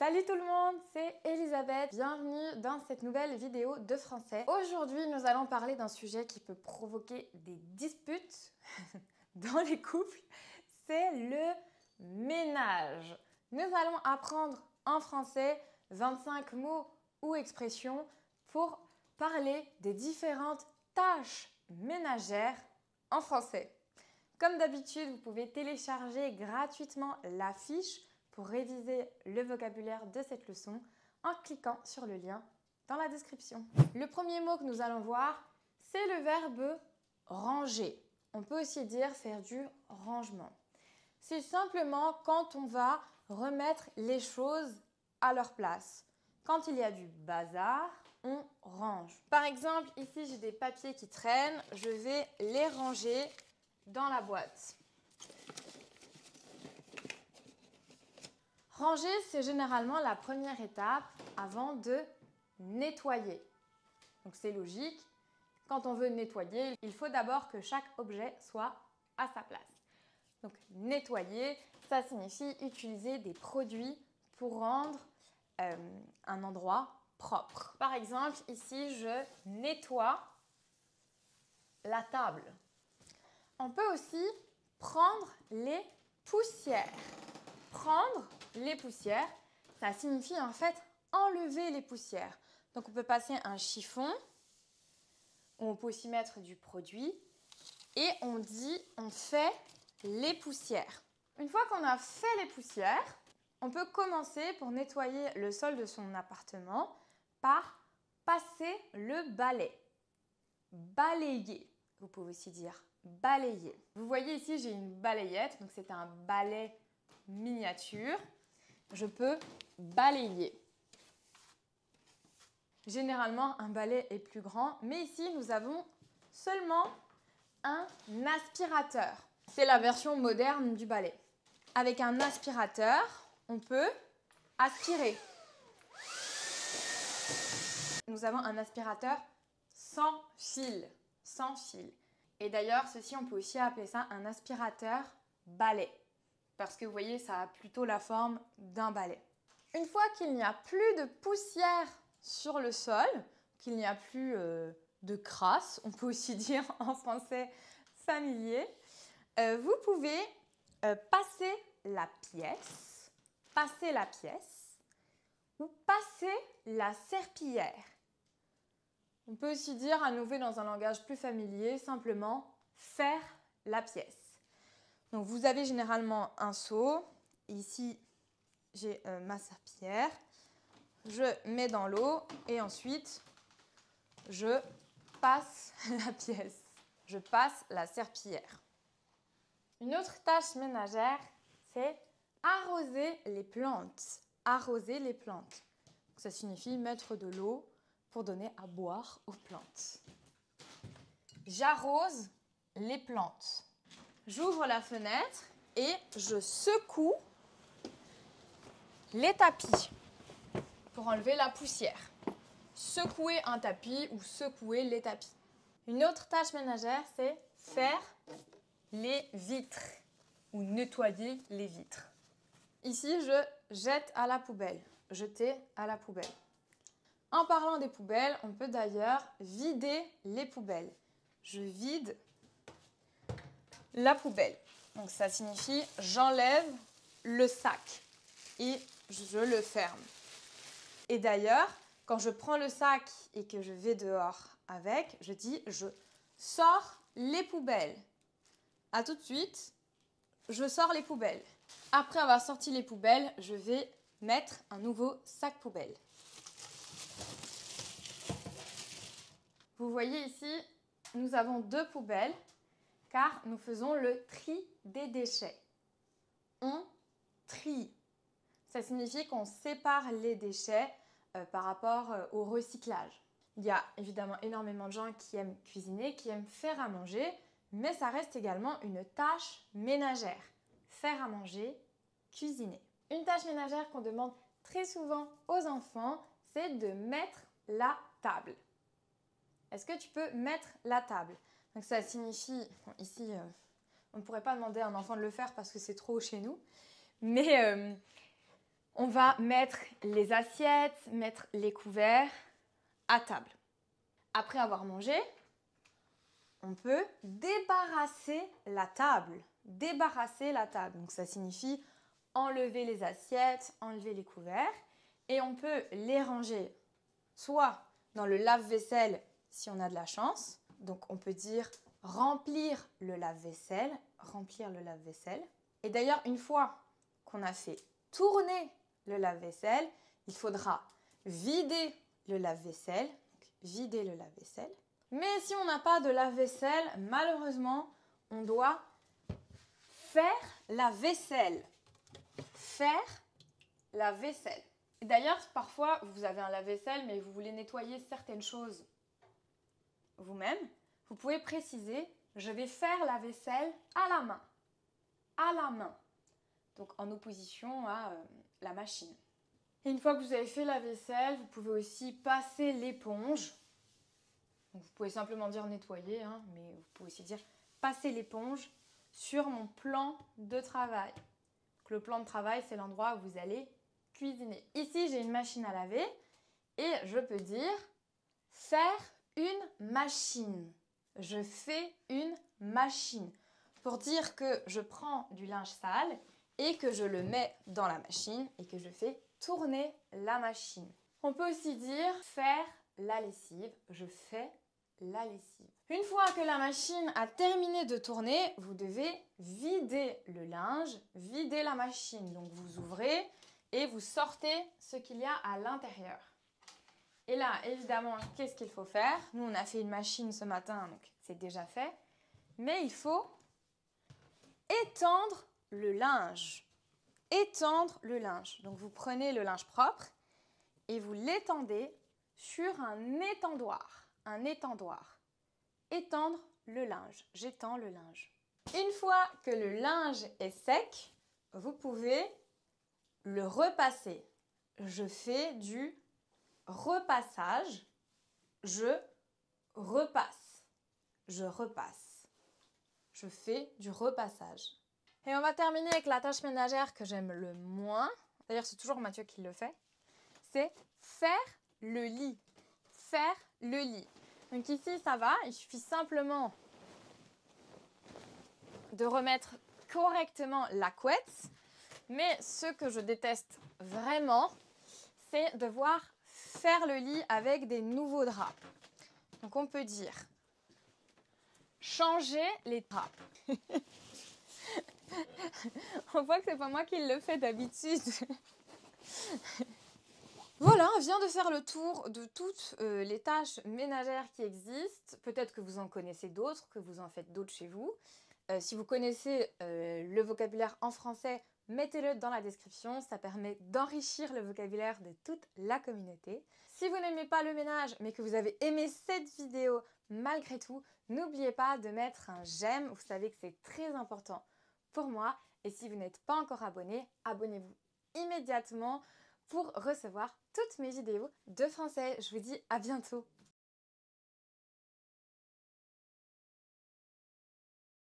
Salut tout le monde, c'est Elisabeth. Bienvenue dans cette nouvelle vidéo de français. Aujourd'hui, nous allons parler d'un sujet qui peut provoquer des disputes dans les couples. C'est le ménage. Nous allons apprendre en français 25 mots ou expressions pour parler des différentes tâches ménagères en français. Comme d'habitude, vous pouvez télécharger gratuitement la fiche pour réviser le vocabulaire de cette leçon en cliquant sur le lien dans la description. Le premier mot que nous allons voir, c'est le verbe ranger. On peut aussi dire faire du rangement. C'est simplement quand on va remettre les choses à leur place. Quand il y a du bazar, on range. Par exemple, ici j'ai des papiers qui traînent, je vais les ranger dans la boîte. Ranger, c'est généralement la première étape avant de nettoyer. Donc c'est logique, quand on veut nettoyer, il faut d'abord que chaque objet soit à sa place. Donc nettoyer, ça signifie utiliser des produits pour rendre un endroit propre. Par exemple, ici, je nettoie la table. On peut aussi prendre les poussières. Prendre les poussières, ça signifie en fait enlever les poussières. Donc on peut passer un chiffon, on peut aussi mettre du produit et on fait les poussières. Une fois qu'on a fait les poussières, on peut commencer pour nettoyer le sol de son appartement par passer le balai. Balayer, vous pouvez aussi dire balayer. Vous voyez ici, j'ai une balayette, donc c'est un balai miniature. Je peux balayer. Généralement, un balai est plus grand, mais ici, nous avons seulement un aspirateur. C'est la version moderne du balai. Avec un aspirateur, on peut aspirer. Nous avons un aspirateur sans fil. Sans fil. Et d'ailleurs, ceci, on peut aussi appeler ça un aspirateur balai. Parce que vous voyez, ça a plutôt la forme d'un balai. Une fois qu'il n'y a plus de poussière sur le sol, qu'il n'y a plus de crasse, on peut aussi dire en français familier, vous pouvez passer la pièce ou passer la serpillière. On peut aussi dire à nouveau dans un langage plus familier, simplement faire la pièce. Donc vous avez généralement un seau, ici j'ai ma serpillière, je mets dans l'eau et ensuite je passe la pièce, je passe la serpillière. Une autre tâche ménagère, c'est arroser les plantes. Arroser les plantes. Ça signifie mettre de l'eau pour donner à boire aux plantes. J'arrose les plantes. J'ouvre la fenêtre et je secoue les tapis pour enlever la poussière. Secouer un tapis ou secouer les tapis. Une autre tâche ménagère, c'est faire les vitres ou nettoyer les vitres. Ici, je jette à la poubelle. Jeter à la poubelle. En parlant des poubelles, on peut d'ailleurs vider les poubelles. Je vide la poubelle. Donc ça signifie j'enlève le sac et je le ferme. Et d'ailleurs, quand je prends le sac et que je vais dehors avec, je dis je sors les poubelles. À tout de suite, je sors les poubelles. Après avoir sorti les poubelles, je vais mettre un nouveau sac poubelle. Vous voyez ici, nous avons deux poubelles car nous faisons le tri des déchets. On trie. Ça signifie qu'on sépare les déchets par rapport au recyclage. Il y a évidemment énormément de gens qui aiment cuisiner, qui aiment faire à manger, mais ça reste également une tâche ménagère. Faire à manger, cuisiner. Une tâche ménagère qu'on demande très souvent aux enfants, c'est de mettre la table. Est-ce que tu peux mettre la table? Donc ça signifie, bon, ici on ne pourrait pas demander à un enfant de le faire parce que c'est trop chez nous, mais On va mettre les assiettes, mettre les couverts à table. Après avoir mangé, on peut débarrasser la table. Débarrasser la table. Donc ça signifie enlever les assiettes, enlever les couverts. Et on peut les ranger soit dans le lave-vaisselle si on a de la chance. Donc on peut dire remplir le lave-vaisselle. Remplir le lave-vaisselle. Et d'ailleurs, une fois qu'on a fait tourner le lave-vaisselle, il faudra vider le lave-vaisselle. Vider le lave-vaisselle. Mais si on n'a pas de lave-vaisselle, malheureusement, on doit faire la vaisselle. Faire la vaisselle. D'ailleurs, parfois, vous avez un lave-vaisselle, mais vous voulez nettoyer certaines choses vous-même. Vous pouvez préciser, je vais faire la vaisselle à la main. À la main. Donc en opposition à la machine. Et une fois que vous avez fait la vaisselle, vous pouvez aussi passer l'éponge. Donc vous pouvez simplement dire nettoyer, hein, mais vous pouvez aussi dire passer l'éponge sur mon plan de travail. Donc, le plan de travail, c'est l'endroit où vous allez cuisiner. Ici, j'ai une machine à laver et je peux dire faire une machine. Je fais une machine. Pour dire que je prends du linge sale et que je le mets dans la machine et que je fais tourner la machine. On peut aussi dire faire la lessive. Je fais la lessive. Une fois que la machine a terminé de tourner, vous devez vider le linge, vider la machine. Donc vous ouvrez et vous sortez ce qu'il y a à l'intérieur. Et là, évidemment, qu'est-ce qu'il faut faire? Nous, on a fait une machine ce matin, donc c'est déjà fait. Mais il faut étendre le linge. Étendre le linge. Donc vous prenez le linge propre et vous l'étendez sur un étendoir. Un étendoir. Étendre le linge. J'étends le linge. Une fois que le linge est sec, vous pouvez le repasser. Je fais du repassage. Je repasse. Je repasse. Je fais du repassage. Et on va terminer avec la tâche ménagère que j'aime le moins. D'ailleurs, c'est toujours Mathieu qui le fait. C'est faire le lit. Faire le lit. Donc ici, ça va. Il suffit simplement de remettre correctement la couette. Mais ce que je déteste vraiment, c'est devoir faire le lit avec des nouveaux draps. Donc on peut dire changer les draps. On voit que c'est pas moi qui le fais d'habitude. Voilà, on vient de faire le tour de toutes les tâches ménagères qui existent. Peut-être que vous en connaissez d'autres, que vous en faites d'autres chez vous. Si vous connaissez le vocabulaire en français, mettez-le dans la description. Ça permet d'enrichir le vocabulaire de toute la communauté. Si vous n'aimez pas le ménage, mais que vous avez aimé cette vidéo malgré tout, n'oubliez pas de mettre un j'aime. Vous savez que c'est très important pour moi. Et si vous n'êtes pas encore abonné, abonnez-vous immédiatement pour recevoir toutes mes vidéos de français. Je vous dis à bientôt.